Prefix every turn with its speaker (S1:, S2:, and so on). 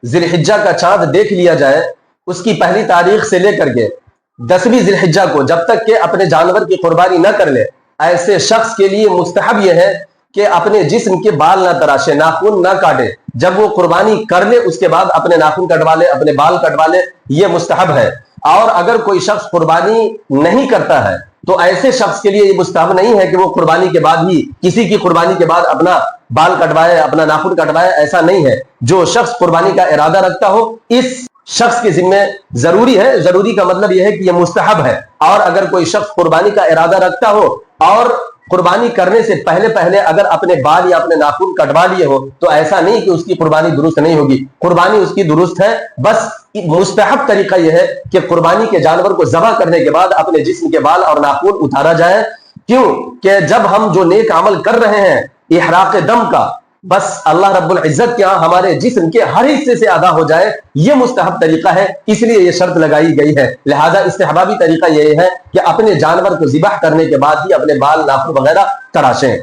S1: ذی الحجہ کا چاند دیکھ لیا جائے، اس کی پہلی تاریخ سے لے کر کے 10ویں ذی الحجہ کو جب تک کہ اپنے جانور کی قربانی نہ کر لے، ایسے شخص کے لیے مستحب یہ ہے کہ اپنے جسم کے بال نہ تراشے، ناخن نہ کاٹے۔ جب وہ قربانی کر لے اس کے بعد اپنے ناخن کٹوا لے، اپنے بال کٹوا لے، یہ مستحب ہے۔ اور اگر کوئی شخص قربانی نہیں کرتا ہے تو ایسے شخص کے لیے یہ مستحب نہیں ہے کہ وہ قربانی کے بعد ہی، کسی کی قربانی کے بعد اپنا بال کٹوائے، اپنا ناخن کٹوائے، ایسا نہیں ہے۔ جو شخص قربانی کا ارادہ رکھتا ہو اس شخص کے ذمہ ضروری ہے، ضروری کا مطلب یہ ہے کہ یہ مستحب ہے۔ اور اگر کوئی شخص قربانی کا ارادہ رکھتا ہو اور قربانی کرنے سے پہلے اگر اپنے بال یا اپنے ناخن کٹوا لیے ہو تو ایسا نہیں کہ اس کی قربانی درست نہیں ہوگی، قربانی اس کی درست ہے۔ بس مستحب طریقہ یہ ہے کہ قربانی کے جانور کو ذبح کرنے کے بعد اپنے جسم کے بال اور ناخن اتارا جائے۔ کیوں کہ جب ہم جو نیک عمل کر رہے ہیں احراق دم کا، بس اللہ رب العزت کے ہاں ہمارے جسم کے ہر حصے سے ادا ہو جائے، یہ مستحب طریقہ ہے، اس لیے یہ شرط لگائی گئی ہے۔ لہذا استحبابی طریقہ یہ ہے کہ اپنے جانور کو ذبح کرنے کے بعد ہی اپنے بال ناخن وغیرہ تراشیں۔